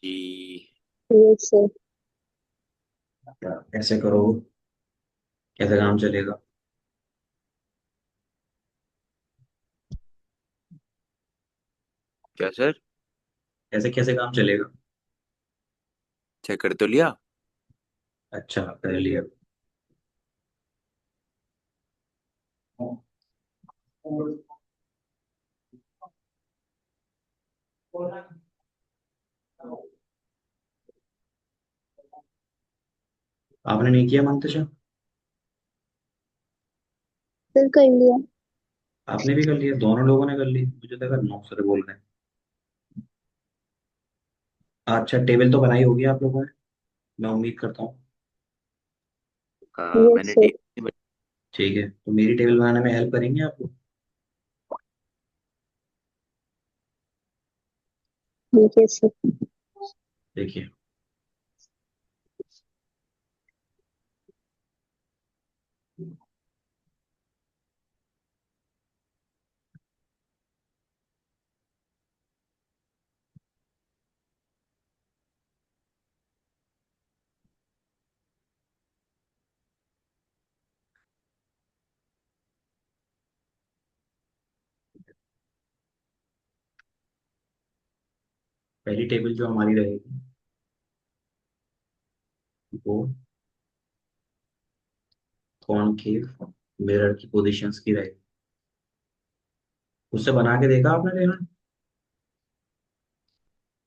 जी। ये से क्या कैसे करो? कैसे काम चलेगा? क्या सर? कैसे कैसे काम चलेगा? चेक कर तो लिया। अच्छा, कर लिया। आपने नहीं किया मंतशा? फिर कर लिया। आपने भी कर लिया, दोनों लोगों ने कर लिया, मुझे लगा नौ सर बोल रहे हैं। अच्छा, टेबल तो बनाई होगी आप लोगों ने, मैं उम्मीद करता हूँ। यस मैंने सर। टीम। ठीक है, तो मेरी टेबल बनाने में हेल्प करेंगे आप लोग? ठीक है सर। देखिए, पहली टेबल जो हमारी रहेगी वो कॉनकेव मिरर की पोजीशंस की रहेगी। उससे बना के देखा आपने रेहान?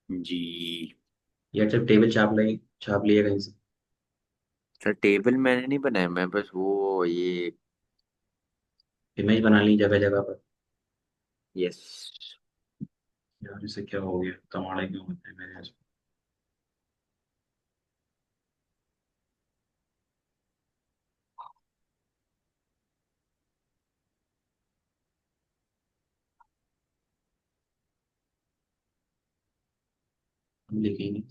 जी। या सिर्फ टेबल छाप लिया कहीं से? सर टेबल मैंने नहीं बनाया, मैं बस वो ये। इमेज बना ली जगह जगह पर? यस। यार इसे क्या हो गया, तमाड़े क्यों होते हैं मेरे? हम लिखेंगे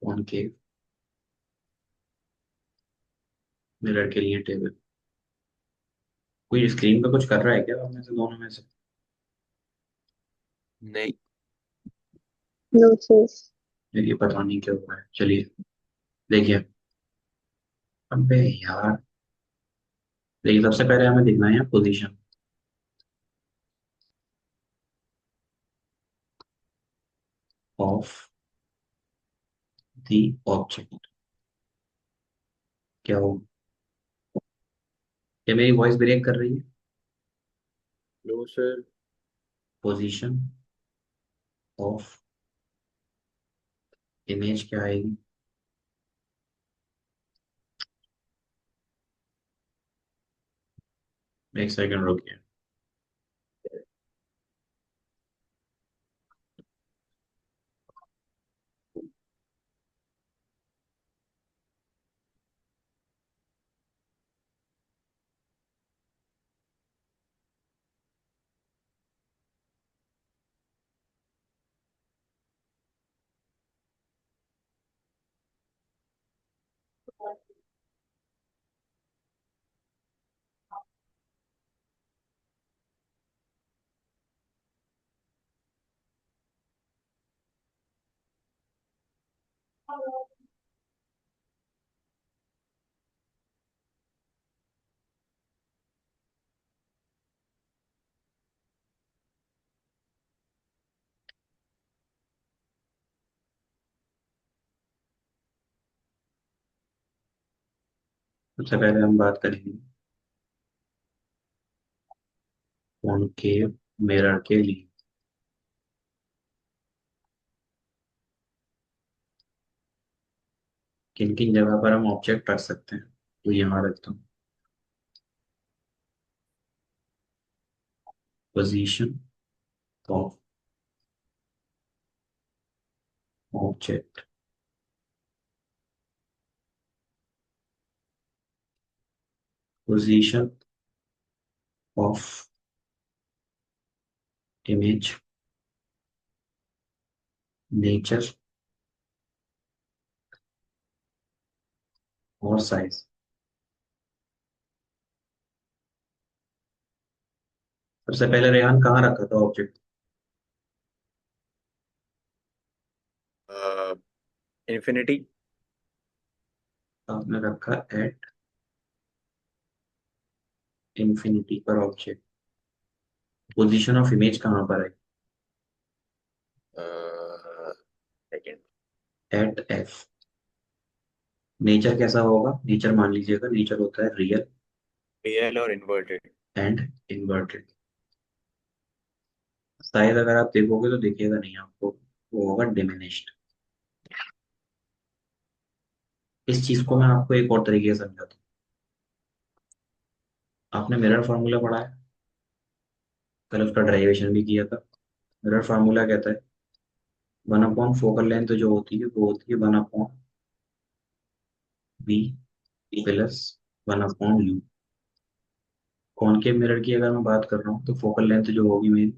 कॉनकेव मिरर के लिए टेबल। कोई स्क्रीन पे कुछ कर रहा है क्या आप में से, दोनों में से? नहीं। No sir. ये पता नहीं क्या हुआ है, चलिए देखिए। अबे यार, देखिए सबसे पहले हमें देखना है पोजीशन ऑफ द ऑब्जेक्ट। क्या हो? क्या मेरी वॉइस ब्रेक कर रही है? No sir. Position of image क्या आएगी? एक सेकंड रुकिए। सबसे पहले हम बात करेंगे कॉनकेव मिरर के लिए। किन किन जगह पर हम ऑब्जेक्ट रख सकते हैं, तो यहाँ रखता हूँ position of object. Position of image, nature और साइज। सबसे पहले रेहान कहाँ रखा था ऑब्जेक्ट? इन्फिनिटी। आपने रखा एट इंफिनिटी पर ऑब्जेक्ट। पोजीशन ऑफ इमेज कहाँ पर है? सेकेंड। Eight F. नेचर कैसा होगा? नेचर मान लीजिएगा, नेचर होता है रियल रियल और इन्वर्टेड। And inverted. शायद अगर आप देखोगे तो देखिएगा नहीं आपको, वो होगा डिमिनिश्ड। इस चीज को मैं आपको एक और तरीके से समझाता हूँ। आपने मिरर फार्मूला पढ़ा है, कल उसका डेरिवेशन भी किया था। मिरर फार्मूला कहता है 1/, फोकल लेंथ जो होती है वो होती है 1/v plus 1/u। Concave mirror की अगर मैं बात कर रहा हूँ तो फोकल लेंथ जो होगी मेरी,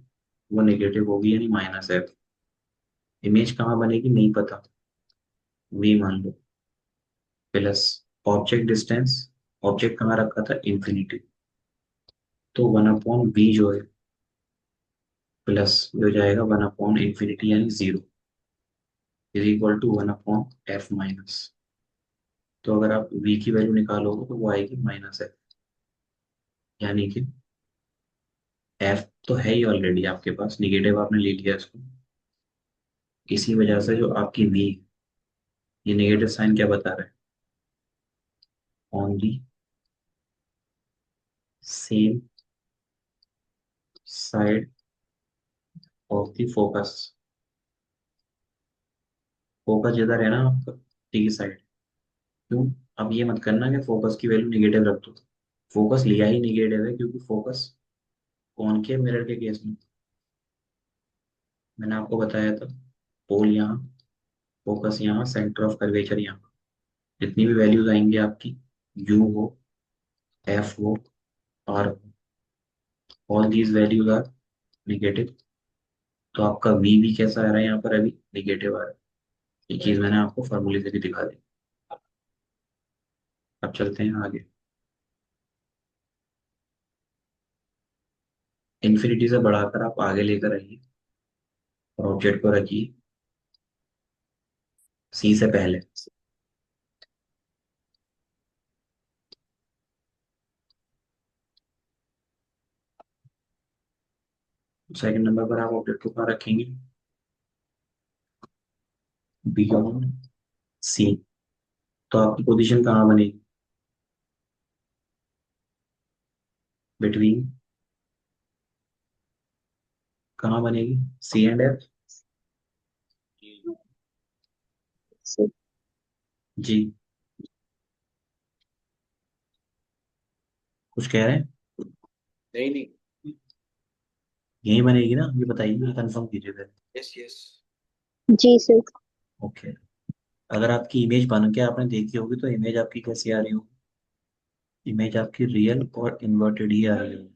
वो नेगेटिव होगी, यानी -f। इमेज कहाँ बनेगी नहीं पता, v मान लो, प्लस ऑब्जेक्ट डिस्टेंस। ऑब्जेक्ट कहाँ रखा था? इंफिनिटी। तो 1/v जो है प्लस ये हो जाएगा 1/इंफिनिटी यानी 0 is equal to 1/f minus. तो अगर आप v की वैल्यू निकालोगे तो वो आएगी -f, यानी कि f तो है ही ऑलरेडी आपके पास, निगेटिव आपने ले लिया इसको। इसी वजह से जो आपकी v, ये नेगेटिव साइन क्या बता रहा है? On the same side of the focus. Focus जिधर है ना आपका, टी साइड। क्यों? अब ये मत करना कि फोकस की वैल्यू निगेटिव रख दो। फोकस लिया ही निगेटिव है क्योंकि फोकस कॉनकेव मिरर के केस में मैंने आपको बताया था, पोल यहाँ, फोकस यहाँ, सेंटर ऑफ कर्वेचर यहाँ। जितनी भी वैल्यूज आएंगी आपकी, यू हो, एफ हो, आर हो, all these values are negative. तो आपका वी भी कैसा आ रहा है यहाँ पर? अभी निगेटिव आ रहा है। ये चीज मैंने आपको फॉर्मूले से भी दिखा दी। अब चलते हैं आगे। इन्फिनिटी से बढ़ाकर आप आगे लेकर आइए और ऑब्जेक्ट को रखिए सी से पहले। सेकंड नंबर पर आप ऑब्जेक्ट को कहाँ रखेंगे? Beyond C. तो आपकी पोजीशन कहाँ बनेगी? बिटवीन, कहाँ बनेगी? C and F. से जी, कुछ कह रहे हैं? नहीं नहीं। यही बनेगी ना, ये बताइए, ये कंफर्म कीजिए फिर। Yes yes. जी सर। ओके। अगर आपकी इमेज बन के आपने देखी होगी तो इमेज आपकी कैसी आ रही होगी? इमेज आपकी रियल और इन्वर्टेड ही आ रही होगी।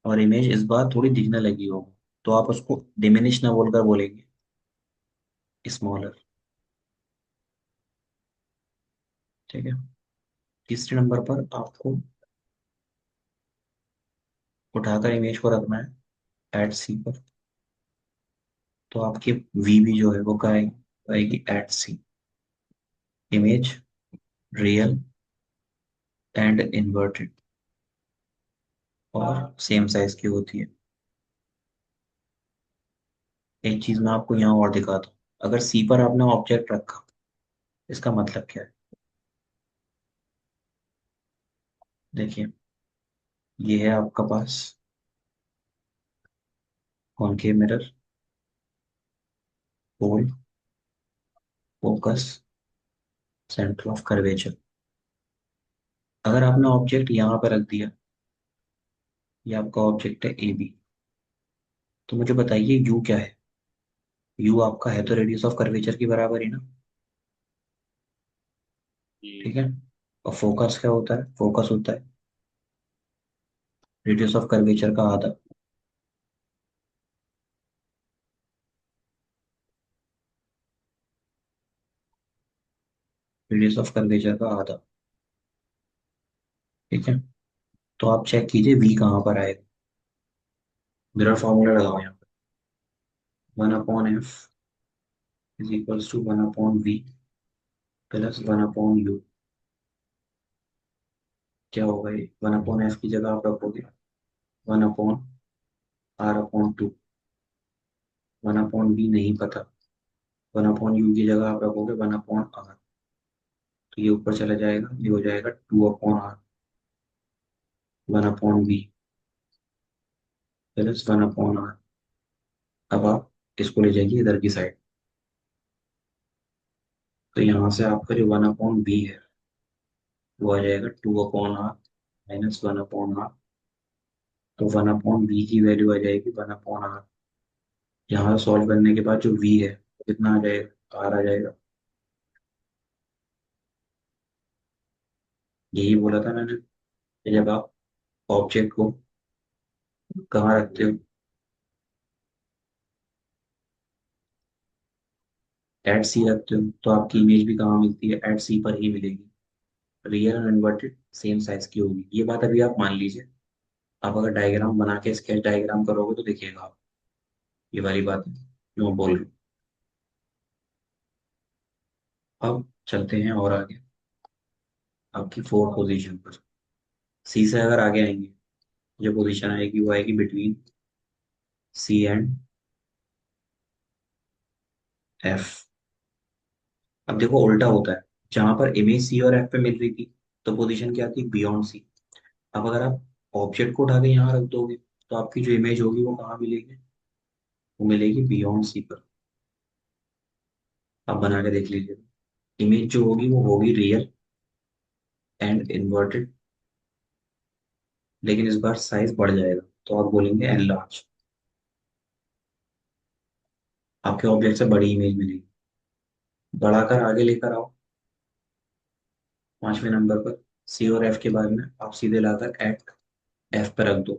और इमेज इस बार थोड़ी दिखने लगी होगी, तो आप उसको डिमिनिश ना बोलकर बोलेंगे स्मॉलर। ठीक है। तीसरे नंबर पर आपको उठाकर इमेज को रखना है एट सी पर। तो आपकी वी भी जो है वो क्या आएगी? वो आएगी at C. Image real and inverted और सेम साइज की होती है। एक चीज मैं आपको यहाँ और दिखाता हूँ। अगर सी पर आपने ऑब्जेक्ट रखा, इसका मतलब क्या है? देखिए, ये है आपका पास concave mirror, pole, focus, centre of curvature. अगर आपने ऑब्जेक्ट यहाँ पर रख दिया, ये आपका ऑब्जेक्ट है ए बी, तो मुझे बताइए यू क्या है? यू आपका है तो रेडियस ऑफ कर्वेचर की बराबर ही ना। जी। ठीक है। और फोकस क्या होता है? फोकस होता है रेडियस ऑफ कर्वेचर का आधा। रेडियस ऑफ कर्वेचर का आधा। ठीक है। तो आप चेक कीजिए वी कहाँ पर आएगा। मिरर फॉर्मूला लगाओ यहाँ one upon F is equals to one upon V plus one upon U. क्या होगा ये? वन अपॉन एफ की जगह आप रखोगे one upon R upon two. One upon B नहीं पता, वन अपॉन यू की जगह आप रखोगे वन अपॉन आर। तो ये ऊपर चला जाएगा, ये हो जाएगा two upon R one upon B plus one upon R. अब आप इसको ले जाइए इधर की साइड। तो यहाँ से आपका जो वन अपॉन बी है वो आ जाएगा two upon R minus one upon R. तो वन अपॉन बी की वैल्यू आ जाएगी वन अपॉन आर। यहाँ सॉल्व करने के बाद जो वी है वो कितना आ जाएगा? आर आ जाएगा। यही बोला था मैंने कि जब आप ऑब्जेक्ट को कहाँ रखते हो, एट सी रखते हो, तो आपकी इमेज भी कहाँ मिलती है? एट सी पर ही मिलेगी। रियल और इन्वर्टेड सेम साइज की होगी, ये बात अभी आप मान लीजिए। आप अगर डायग्राम बना के स्केच डायग्राम करोगे तो देखिएगा आप, ये वाली बात है जो मैं बोल रहा हूँ। अब चलते हैं और आगे आपकी फोर्थ पोजीशन पर। सी से अगर आगे आएंगे, जो पोजीशन आएगी वो आएगी बिटवीन सी एंड एफ। अब देखो उल्टा होता है, जहां पर इमेज सी और एफ पे मिल रही थी तो पोजीशन क्या थी? Beyond C. अब अगर आप ऑब्जेक्ट को उठा के यहाँ रख दोगे तो आपकी जो इमेज होगी वो कहाँ मिलेगी? वो मिलेगी बियॉन्ड सी पर। आप बना के देख लीजिए, इमेज जो होगी वो होगी रियल एंड इन्वर्टेड, लेकिन इस बार साइज बढ़ जाएगा तो आप बोलेंगे एन लार्ज। आपके ऑब्जेक्ट से बड़ी इमेज मिलेगी। बढ़ाकर आगे लेकर आओ, पांचवें नंबर पर सी और एफ के बाद में आप सीधे लाकर एट एफ पर रख दो।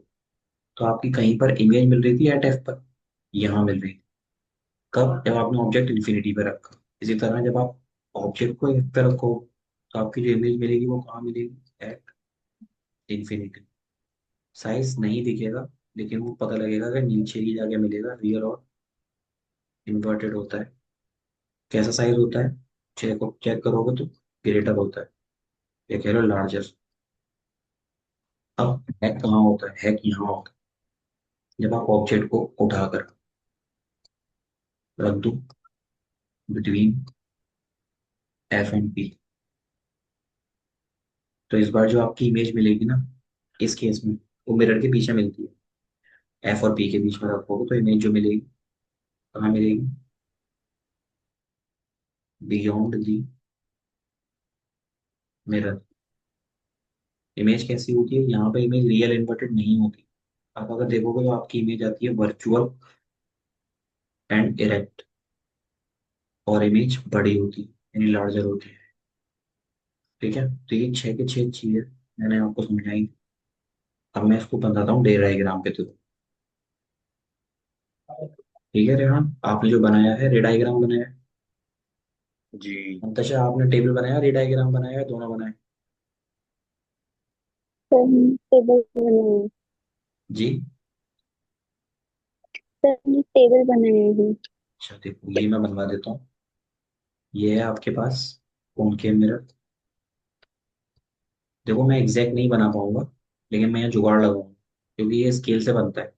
तो आपकी कहीं पर इमेज मिल रही थी एट एफ पर, यहाँ मिल रही थी। कब? जब आपने ऑब्जेक्ट इन्फिनिटी पे रखा। इसी तरह जब आप ऑब्जेक्ट को एफ पे रखो तो आपकी जो इमेज मिलेगी वो कहाँ मिलेगी? At infinity. साइज नहीं दिखेगा, लेकिन वो पता लगेगा कि नीचे ही जाके मिलेगा। रियल और इन्वर्टेड होता है। कैसा साइज होता है? चेक चेक करोगे तो ग्रेटर होता है, ये कह लो लार्जर। अब हैक कहाँ होता है? हैक यहाँ होता है जब आप ऑब्जेक्ट को उठाकर रख दो बिटवीन एफ एंड पी। तो इस बार जो आपकी इमेज मिलेगी ना, इस केस में वो मिरर के पीछे मिलती है। एफ और पी के बीच में रखोगे तो इमेज जो मिलेगी कहाँ मिलेगी? Beyond the mirror. इमेज कैसी होती है? यहाँ पे इमेज रियल इन्वर्टेड नहीं होती। आप अगर देखोगे तो आपकी इमेज आती है वर्चुअल एंड इरेक्ट, और इमेज बड़ी होती है यानी लार्जर होती है। ठीक है, तो ये छह के छह चीजें मैंने आपको समझाई। अब मैं इसको बताता हूँ डे डायग्राम के थ्रू। ठीक है रेहान, आपने जो बनाया है रे डायग्राम बनाया है। जी। अंतशा आपने टेबल बनाया, रे डायग्राम बनाया है, दोनों बनाए? सर हम टेबल बनाए। जी। सर हमने टेबल बनाए हैं। अच्छा देखो, ये मैं बनवा देता हूँ। ये है आपके पास कॉनकेव मिरर। देखो मैं एग्जैक्ट नहीं बना पाऊंगा, लेकिन मैं यहाँ जुगाड़ लगाऊंगा क्योंकि ये स्केल से बनता है।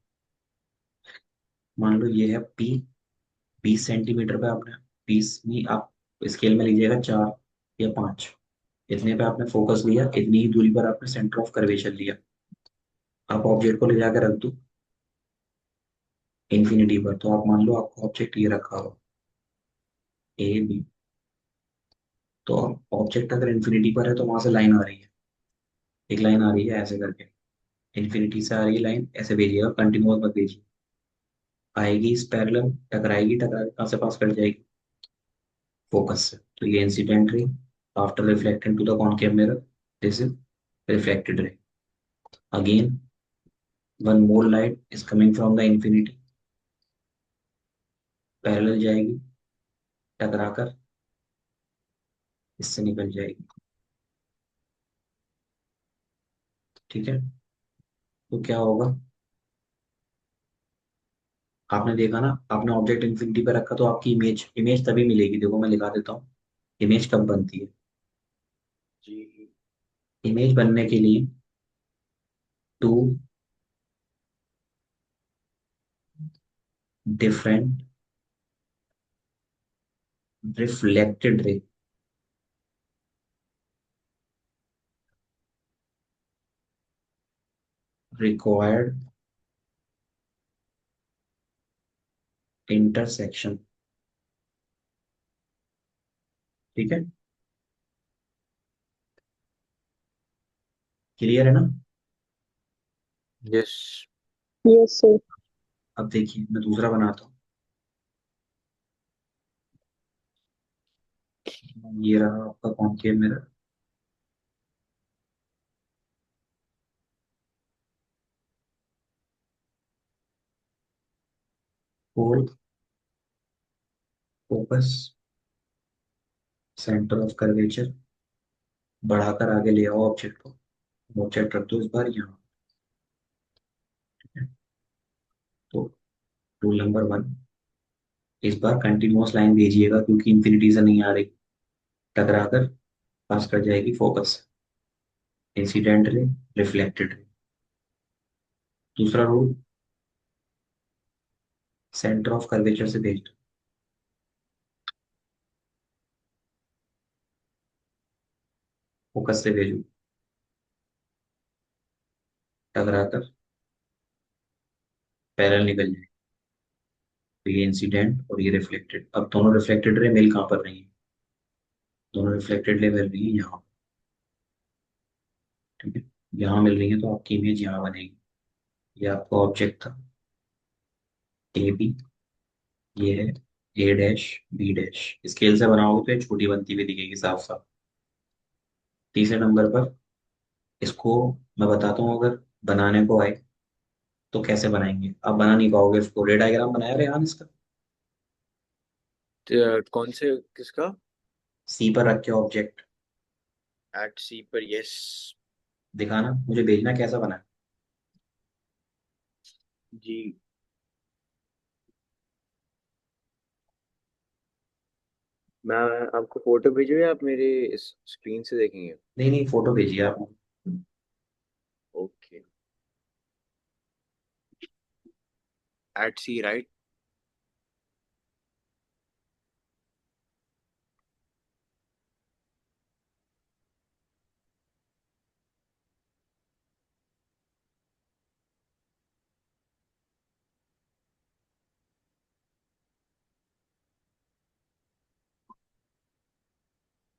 मान लो ये है पी, 20 सेंटीमीटर पे आपने, 20 नहीं, आप स्केल में लीजिएगा 4 या 5, इतने पे आपने फोकस लिया, इतनी ही दूरी पर आपने सेंटर ऑफ कर्वेचर लिया। आप ऑब्जेक्ट को ले जाकर रख दो इन्फिनिटी पर। तो आप मान लो आपको ऑब्जेक्ट ये रखा हो ए बी, तो ऑब्जेक्ट अगर इन्फिनिटी पर है तो वहां से लाइन आ रही है, एक लाइन आ रही है ऐसे करके, इन्फिनिटी से आ रही है लाइन, ऐसे भेजिएगा, कंटिन्यूअस मत भेजिए। आएगी इस पैरेलल, टकराएगी, टकरा के कहाँ से पास कर जाएगी? फोकस से। तो ये incident ray after reflecting to the concave mirror, this is reflected ray. Again one more light is coming from the infinity, parallel जाएगी, टकराकर इससे निकल जाएगी। ठीक है, तो क्या होगा? आपने देखा ना, आपने ऑब्जेक्ट इन्फिनिटी पे रखा तो आपकी इमेज इमेज तभी मिलेगी। देखो मैं लिखा देता हूँ, इमेज कब बनती है। जी। इमेज बनने के लिए two different reflected ray required intersection. ठीक है, क्लियर है ना। यस। Yes sir. अब देखिए मैं दूसरा बनाता हूँ। ये रहा आपका concave mirror. For focus centre of curvature, बढ़ाकर आगे ले आओ ऑब्जेक्ट को। ऑब्जेक्ट रख दो इस बार यहाँ। तो रूल नंबर वन, इस बार कंटिन्यूअस लाइन भेजिएगा क्योंकि इंफिनिटी से नहीं आ रही। टकरा कर पास कर जाएगी focus, incident ray, reflected ray. दूसरा रूल, सेंटर ऑफ कर्वेचर से भेज दो, फोकस से भेजो, टकरा कर पैरेलल निकल जाए। तो ये इंसिडेंट और ये रिफ्लेक्टेड, अब दोनों रिफ्लेक्टेड रे मिल कहाँ पर रही है, दोनों रिफ्लेक्टेड रे मिल रही है यहाँ। ठीक है, यहाँ मिल रही है तो आपकी इमेज यहाँ बनेगी। ये आपका ऑब्जेक्ट था ए बी, ये है ए डैश बी डैश। स्केल से बनाओगे तो ये छोटी बनती हुई दिखेगी साफ साफ। तीसरे नंबर पर इसको मैं बताता हूँ, अगर बनाने को आए तो कैसे बनाएंगे। आप बना नहीं पाओगे इसको, रे डायग्राम बनाया रेहान इसका। कौन से किसका? सी पर रख के ऑब्जेक्ट एट सी पर, यस। दिखाना, मुझे भेजना कैसा बना है। जी। मैं आपको फोटो भेजूँ या आप मेरे इस स्क्रीन से देखेंगे? नहीं नहीं, फोटो भेजिए आप। ओके। एट सी, राइट?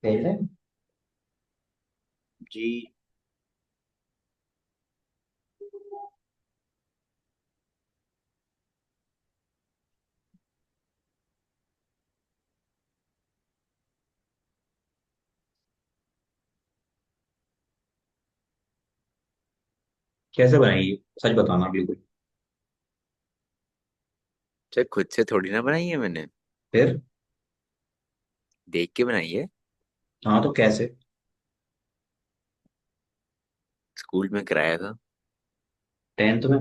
भेज रहे हैं। जी। कैसे बनाइए, सच बताना बिल्कुल। सर खुद से थोड़ी ना बनाई है मैंने, फिर देख के बनाई है। हाँ तो कैसे। स्कूल में कराया था। 10th में।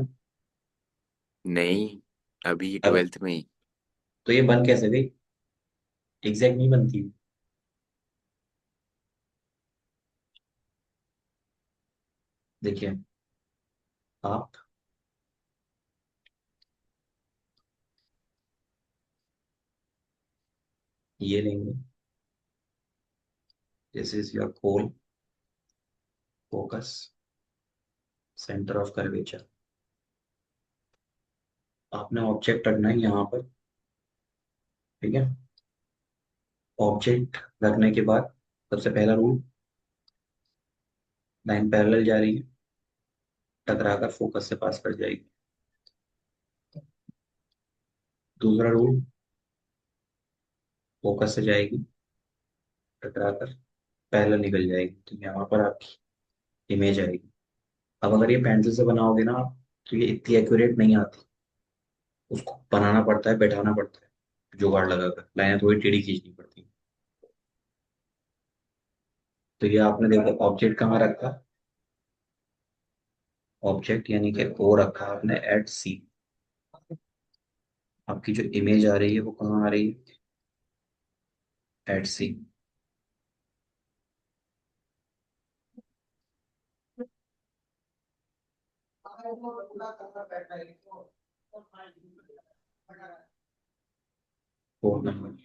नहीं, अभी अब 12th में ही। तो ये बन कैसे गई, एग्जैक्ट नहीं बनती। देखिए आप ये लेंगे, this is your goal, focus centre of curvature. आपने ऑब्जेक्ट रखना है यहाँ पर। ठीक है, ऑब्जेक्ट रखने के बाद सबसे पहला रूल, लाइन पैरेलल जा रही है, टकरा कर फोकस से पास कर जाएगी। दूसरा रूल, फोकस से जाएगी, टकरा कर पैरेलल निकल जाएगी, तो यहाँ पर आपकी इमेज आएगी। अब अगर ये पेंसिल से बनाओगे ना आप, तो ये इतनी एक्यूरेट नहीं आती, उसको बनाना पड़ता है, बैठाना पड़ता है, जुगाड़ लगाकर लाइनें थोड़ी टेढ़ी खींचनी पड़ती है। तो ये आपने देखो ऑब्जेक्ट कहाँ रखा, ऑब्जेक्ट यानी कि ओ रखा आपने एट सी। आपकी जो इमेज आ रही है वो कहाँ आ रही है? At C. Four number.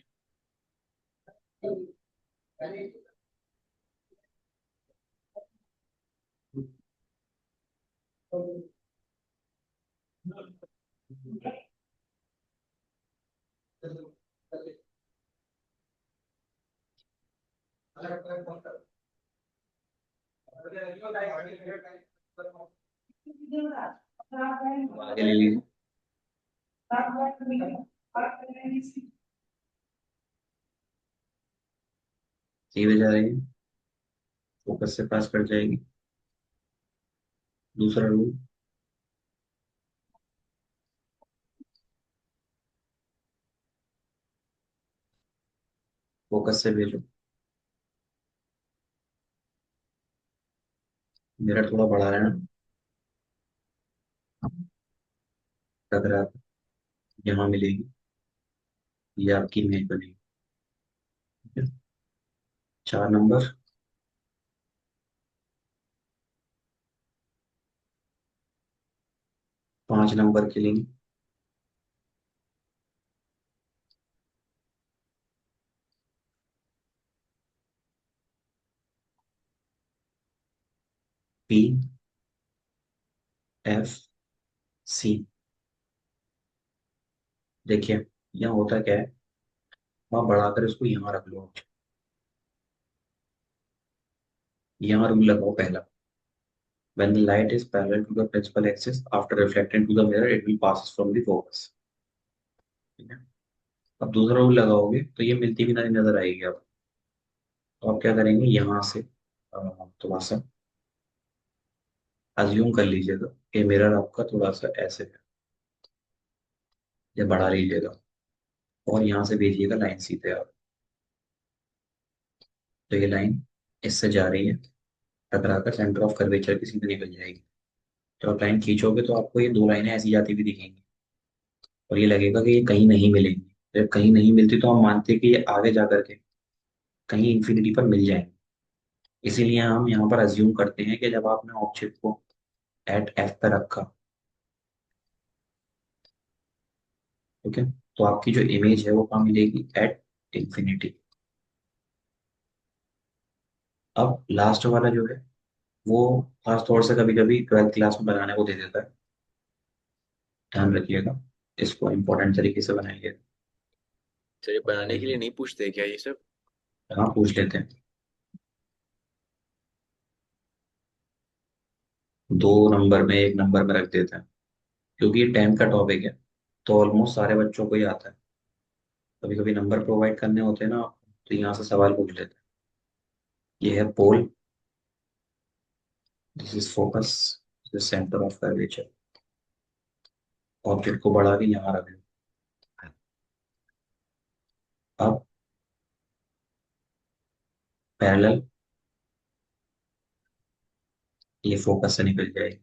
आगे ले लीजिए। सीधे जा रही है, फोकस से पास कर जाएगी। दूसरा रूल, फोकस से भेजो। मिरर थोड़ा बढ़ा रहे हैं ना, टकरा यहाँ मिलेगी, ये आपकी इमेज बनेगी। ठीक है? 4 नंबर, 5 नंबर के लिए पी एफ सी। देखिए यहाँ होता क्या है, वहां बढ़ाकर इसको यहाँ रख लो। यहाँ रूल लगाओ पहला, when the light is parallel to the principal axis after reflecting to the mirror it will passes from the focus। ठीक है? अब दूसरा रूल लगाओगे तो ये मिलती भी नहीं नजर आएगी अब। तो आप क्या करेंगे, यहाँ से थोड़ा सा अज्यूम कर लीजिएगा कि मिरर आपका थोड़ा सा ऐसे है, या बढ़ा लीजिएगा और यहाँ से भेजिएगा लाइन सीधे आप। तो ये लाइन इससे जा रही है, टकरा कर सेंटर ऑफ कर्वेचर की सीधे निकल जाएगी। तो आप लाइन खींचोगे तो आपको ये दो लाइनें ऐसी जाती हुई दिखेंगी और ये लगेगा कि ये कहीं नहीं मिलेंगी। जब कहीं नहीं मिलती तो हम मानते हैं कि ये आगे जा करके कहीं इंफिनिटी पर मिल जाएंगे। इसीलिए हम यहाँ पर अज्यूम करते हैं कि जब आपने ऑब्जेक्ट को एट एफ पर रखा, ठीक है, तो आपकी जो इमेज है वो कहाँ मिलेगी? At infinity. अब लास्ट वाला जो है वो खास तौर से कभी कभी 12th क्लास में बनाने को दे देता है, ध्यान रखिएगा, इसको इम्पोर्टेंट तरीके से बनाइएगा। सर ये बनाने के लिए नहीं पूछते क्या ये सब? हाँ पूछ लेते हैं, 2 नंबर में 1 नंबर में रख देते हैं, क्योंकि ये 10th का टॉपिक है तो ऑलमोस्ट सारे बच्चों को ही आता है। कभी कभी नंबर प्रोवाइड करने होते हैं ना, तो यहाँ से सवाल पूछ लेते हैं। ये है pole, this is focus, this is centre of curvature. Object को बढ़ा के यहाँ रख लो। अब पैरेलल, ये फोकस से निकल जाएगी।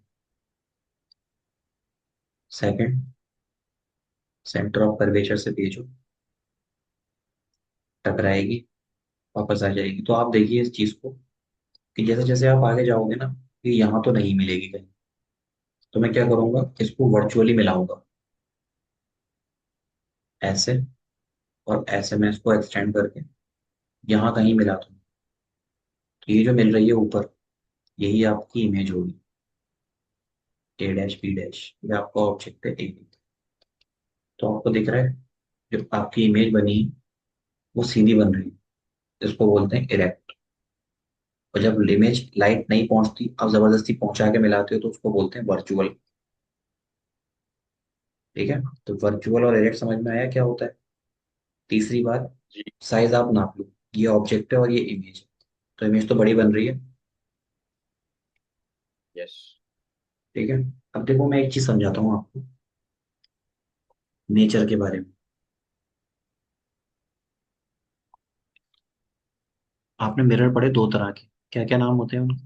सेकंड, सेंटर ऑफ कर्वेचर से भेजो, टकराएगी, वापस आ जाएगी। तो आप देखिए इस चीज को कि जैसे जैसे आप आगे जाओगे ना, ये यहाँ तो नहीं मिलेगी कहीं। तो मैं क्या करूंगा, इसको वर्चुअली मिलाऊंगा ऐसे, और ऐसे मैं इसको एक्सटेंड करके यहाँ कहीं मिला दूँ। तो ये जो मिल रही है ऊपर, यही आपकी इमेज होगी, ए डैश बी डैश, ये आपका ऑब्जेक्ट है ए। तो आपको दिख रहा है जो आपकी इमेज बनी है वो सीधी बन रही है, इसको बोलते हैं इरेक्ट। और जब इमेज लाइट नहीं पहुंचती, आप जबरदस्ती पहुंचा के मिलाते हो तो उसको बोलते हैं वर्चुअल। ठीक है? तो वर्चुअल और इरेक्ट समझ में आया क्या होता है? तीसरी बात, जी। साइज आप नाप लो, ये ऑब्जेक्ट है और ये इमेज है, तो इमेज तो बड़ी बन रही है। यस। ठीक है? अब देखो मैं एक चीज समझाता हूँ आपको नेचर के बारे में। आपने मिरर पढ़े 2 तरह के, क्या क्या नाम होते हैं उनके?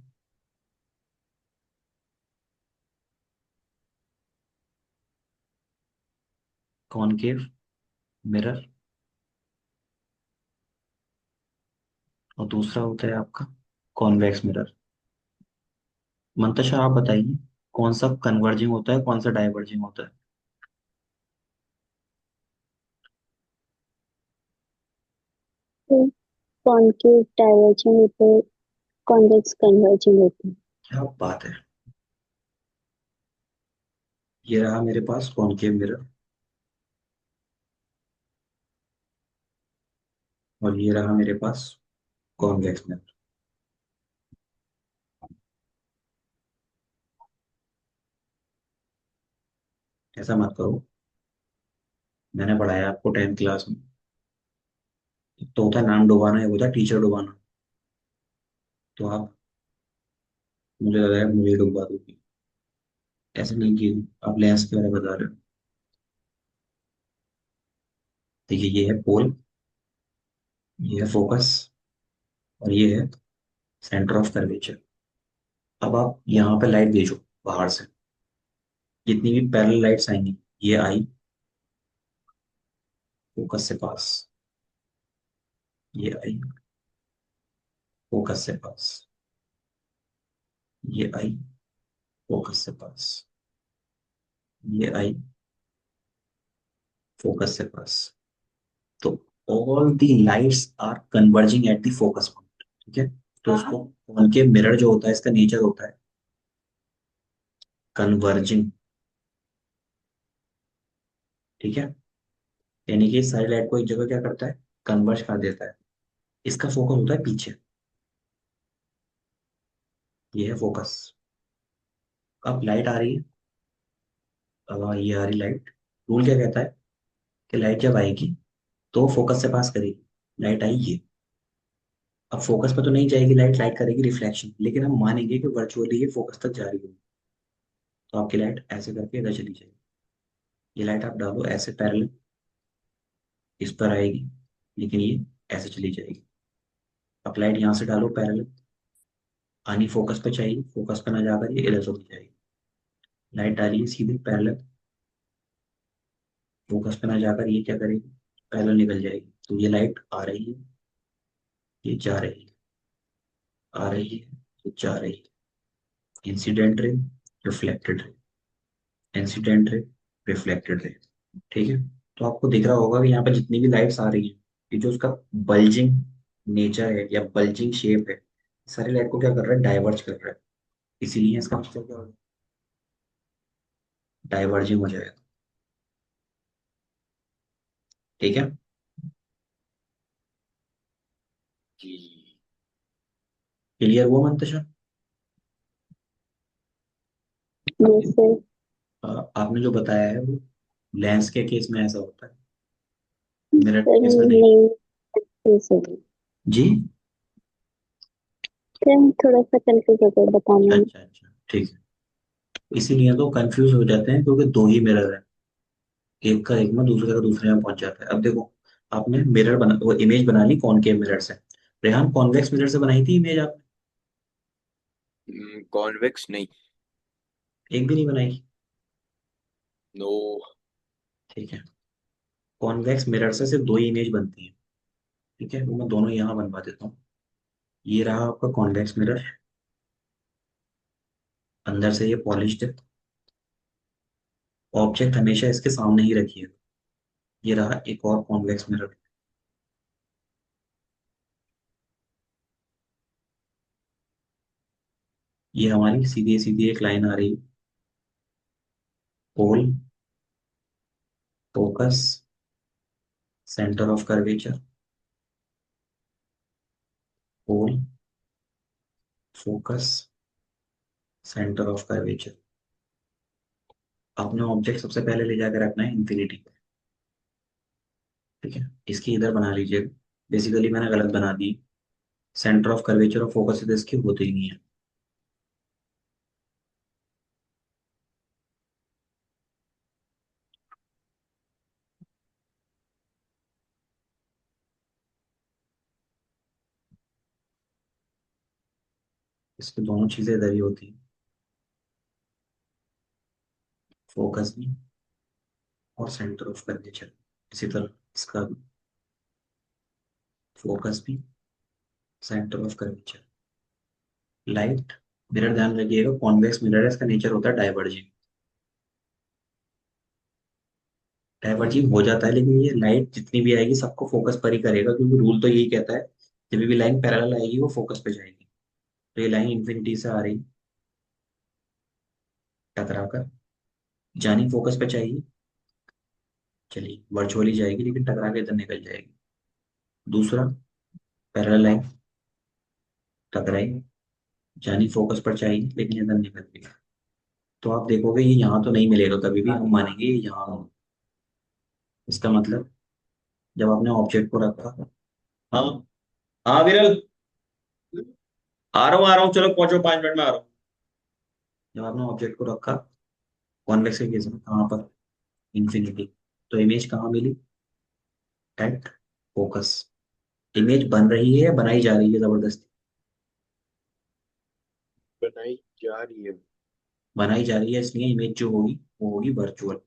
कॉनकेव मिरर, और दूसरा होता है आपका कॉन्वेक्स मिरर। मंतशा आप बताइए, कौन सा कन्वर्जिंग होता है, कौन सा डाइवर्जिंग होता है? तो कॉनकेव डाइवर्जिंग होता है, कॉन्वेक्स कन्वर्जिंग होता है। क्या बात है। ये रहा मेरे पास कॉनकेव मिरर, और ये रहा मेरे पास कॉन्वेक्स मिरर। ऐसा मत करो, मैंने पढ़ाया आपको 10th क्लास में। एक तो होता है नाम डुबाना, एक होता है टीचर डुबाना। तो आप, मुझे लग रहा है मुझे डुबा दोगे। ऐसे नहीं कि आप लेंस के बारे में बता रहे हो। देखिए, ये है पोल, ये है फोकस, और ये है सेंटर ऑफ कर्वेचर। अब आप यहाँ पे लाइट भेजो बाहर से, जितनी भी पैरेलल लाइट्स आएंगी, ये आई फोकस से पास, ये आई फोकस से पास, ये आई फोकस से पास, ये आई फोकस से पास। तो all the lights are converging at the focus point. ठीक है, तो उसको उनके मिरर जो होता है, इसका नेचर होता है कन्वर्जिंग। ठीक है, यानी कि सारी लाइट को एक जगह क्या करता है, कन्वर्ज कर देता है। इसका फोकस होता है पीछे, ये है फोकस। अब लाइट आ रही है, अब ये आ रही लाइट। रूल क्या कहता है कि लाइट जब आएगी तो फोकस से पास करेगी। लाइट आई ये, अब फोकस पे तो नहीं जाएगी लाइट, लाइट करेगी रिफ्लेक्शन, लेकिन हम मानेंगे कि वर्चुअली ये फोकस तक जा रही होगी। तो आपकी लाइट ऐसे करके इधर चली जाएगी। ये लाइट आप डालो ऐसे पैरेलल, इस पर आएगी, लेकिन ये ऐसे चली जाएगी। अब लाइट यहाँ से डालो पैरेलल, आनी फोकस पे चाहिए, फोकस पे ना जाकर ये इधर चली जाएगी। लाइट डालिए सीधे पैरेलल, फोकस पे ना जाकर ये क्या करेगी, पैरेलल निकल जाएगी। तो ये लाइट आ रही है, ये जा रही है, आ रही है, ये जा रही है। Incident ray, reflected ray, incident ray, reflected ray. ठीक है, तो आपको दिख रहा होगा कि यहाँ पे जितनी भी लाइट्स आ रही हैं, ये जो उसका बल्जिंग नेचर है या बल्जिंग शेप है, सारी लाइट को क्या कर रहा है, डाइवर्ज कर रहा है। इसीलिए इसका मतलब क्या होगा, डाइवर्जिंग हो जाएगा। ठीक है जी, क्लियर हुआ मंतशा? Yes sir. आपने जो बताया है वो लेंस के केस में ऐसा होता है, मिरर के सर केस में नहीं। नहीं, यस सर। जी, सर थोड़ा सा कंफ्यूज हो गया बताने में। अच्छा अच्छा, ठीक है। इसीलिए तो कंफ्यूज हो जाते हैं क्योंकि दो ही मिरर है, एक का एक में, दूसरे का दूसरे में पहुंच जाता है। अब देखो, आपने मिरर बना, वो इमेज बना ली कॉनकेव मिरर से। रेहान, कॉन्वेक्स मिरर से बनाई थी इमेज आपने? कॉन्वेक्स नहीं। एक भी नहीं बनाई? नो। ठीक है, कॉन्वेक्स मिरर से सिर्फ दो ही इमेज बनती है। ठीक है, वो मैं दोनों यहाँ बनवा देता हूँ। ये रहा आपका कॉन्वेक्स मिरर, अंदर से ये पॉलिश्ड है। ऑब्जेक्ट हमेशा इसके सामने ही रखिए। ये रहा एक और कॉन्वेक्स मिरर। ये हमारी सीधी सीधी एक लाइन आ रही है, pole, focus, centre of curvature, pole, focus, centre of curvature. अपना ऑब्जेक्ट सबसे पहले ले जाकर रखना है इंफिनिटी पे। ठीक है, इसकी इधर बना लीजिए। बेसिकली मैंने गलत बना दी, सेंटर ऑफ कर्वेचर और फोकस इधर इसके होते ही नहीं है। इसकी दोनों चीजें इधर ही होती है, फोकस भी और सेंटर ऑफ कर्वेचर। इसी तरह इसका फोकस भी centre of curvature. Light mirror, ध्यान रखिएगा कॉन्वेक्स मिरर है, इसका नेचर होता है डाइवर्जिंग। डाइवर्जिंग हो जाता है, लेकिन ये लाइट जितनी भी आएगी सबको फोकस पर ही करेगा, क्योंकि रूल तो यही कहता है जब भी लाइन पैरेलल आएगी वो फोकस पे जाएगी। तो ये लाइन इन्फिनिटी से आ रही टकरा कर, जानी फोकस पे चाहिए, चलिए वर्चुअली जाएगी लेकिन टकरा के इधर निकल जाएगी। दूसरा, पैरेलल लाइन टकराई, जानी फोकस पर चाहिए लेकिन इधर निकल गई। तो आप देखोगे ये यहाँ तो नहीं मिलेगा कभी भी, हम मानेंगे ये यहाँ हो। इसका मतलब जब आपने ऑब्जेक्ट को रखा। हाँ, हाँ विरल, आ रहा हूँ चलो पहुंचो, 5 मिनट में आ रहा हूँ। जब आपने ऑब्जेक्ट को रखा कॉन्वेक्स के केस में कहाँ पर, इंफिनिटी, तो इमेज कहाँ मिली, एट फोकस। इमेज बन रही है या बनाई जा रही है जबरदस्ती? बनाई जा रही है। बनाई जा रही है, इसलिए इमेज जो होगी वो होगी वर्चुअल।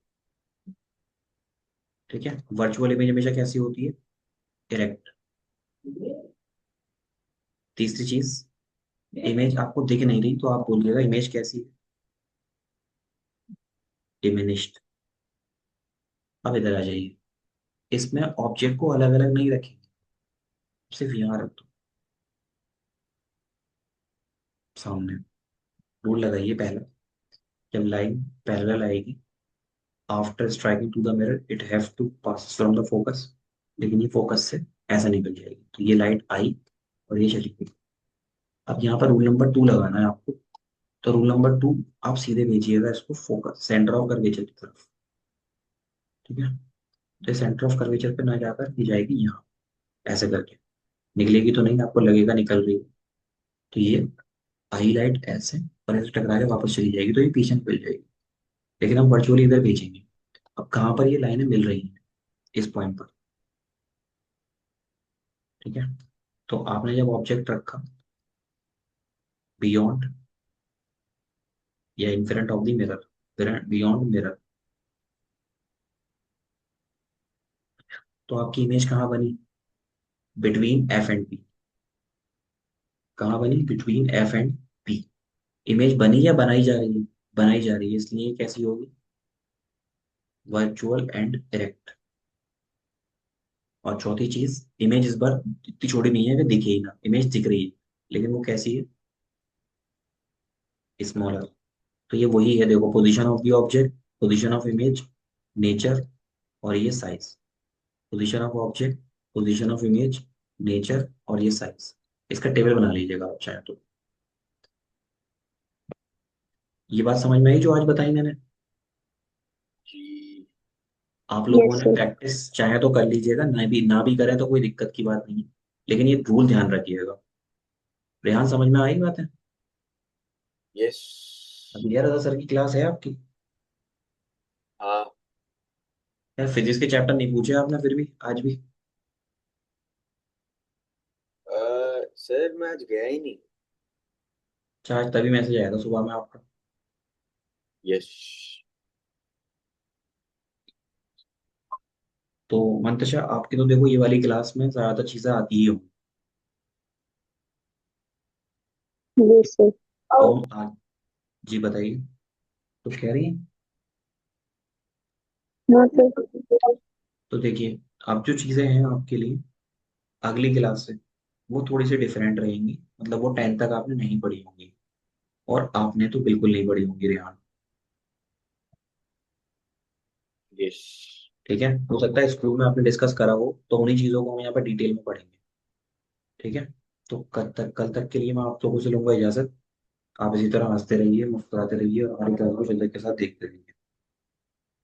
ठीक है, वर्चुअल इमेज हमेशा कैसी होती है, इरेक्ट। तीसरी चीज, इमेज आपको दिख नहीं रही तो आप बोलिएगा इमेज कैसी है, डिमिनिश्ड। अब इधर आ जाइए, इसमें ऑब्जेक्ट को अलग अलग नहीं रखेंगे, सिर्फ यहाँ रख दो सामने। रूल लगाइए पहला, जब लाइन पैरेलल आएगी after striking to the mirror it have to pass from the focus, लेकिन ये फोकस से ऐसा निकल जाएगी, तो ये लाइट आई और ये चली गई। अब यहाँ पर रूल नंबर 2 लगाना है आपको। तो रूल नंबर 2, आप सीधे भेजिएगा इसको फोकस सेंटर ऑफ कर्वेचर की तरफ। ठीक है, तो सेंटर ऑफ कर्वेचर पे ना जाकर ये जाएगी यहाँ, ऐसे करके निकलेगी तो नहीं, आपको लगेगा निकल रही है। तो ये आई लाइट ऐसे और ऐसे टकरा के वापस चली जाएगी, तो ये पीछे निकल जाएगी। लेकिन हम वर्चुअली इधर भेजेंगे। अब कहाँ पर ये लाइनें मिल रही हैं, इस पॉइंट पर। ठीक है, तो आपने जब ऑब्जेक्ट रखा बियॉन्ड या in front of the mirror, beyond mirror, तो आपकी इमेज कहाँ बनी, बिटवीन एफ एंड पी। कहाँ बनी, between F and P. Image बनी या बनाई जा रही है, बनाई जा रही है, इसलिए ये कैसी होगी, वर्चुअल एंड इरेक्ट। और चौथी चीज, इमेज इस बार इतनी छोटी नहीं है कि दिखे ही ना, इमेज दिख रही है लेकिन वो कैसी है, स्मॉलर। तो ये वही है, देखो position of the object, position of image, nature, और ये size. Position of object, position of image, nature और ये साइज। इसका टेबल बना लीजिएगा आप चाहे तो। ये बात समझ में आई जो आज बताई मैंने? जी। आप लोगों यस ने सर। प्रैक्टिस चाहे तो कर लीजिएगा, ना भी करें तो कोई दिक्कत की बात नहीं है, लेकिन ये रूल ध्यान रखिएगा। रेहान समझ में आई बात है? यस। अभी यार रजा सर की क्लास है आपकी? हाँ। यार फिजिक्स के चैप्टर नहीं पूछे आपने फिर भी आज भी। सर मैं आज गया ही नहीं। अच्छा, आज तभी मैसेज आया था सुबह में आपका। यस। तो मंतशा आपकी तो देखो ये वाली क्लास में ज्यादातर चीजें आती ही हो। Yes sir. तो आज, जी बताइए, कुछ कह रही हैं? हाँ सर। तो देखिए, अब जो चीजें हैं आपके लिए अगली क्लास से, वो थोड़ी सी डिफरेंट रहेंगी, मतलब वो 10 तक आपने नहीं पढ़ी होंगी, और आपने तो बिल्कुल नहीं पढ़ी होंगी रेहान। यस। ठीक है, हो सकता है स्कूल में आपने डिस्कस करा हो, तो उन्हीं चीजों को हम यहाँ पर डिटेल में पढ़ेंगे। ठीक है, तो कल तक के लिए मैं आप लोगों से लूंगा इजाजत। आप इसी तरह हंसते रहिए, मुस्कुराते रहिए और हमारी क्लास को शिद्दत के साथ देखते रहिए।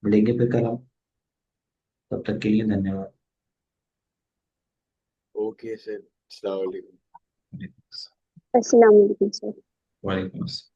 मिलेंगे फिर कल हम, तब तक के लिए धन्यवाद। ओके सर, अस्सलाम वालेकुम। अस्सलाम वालेकुम सर। वालेकुम अस्सलाम।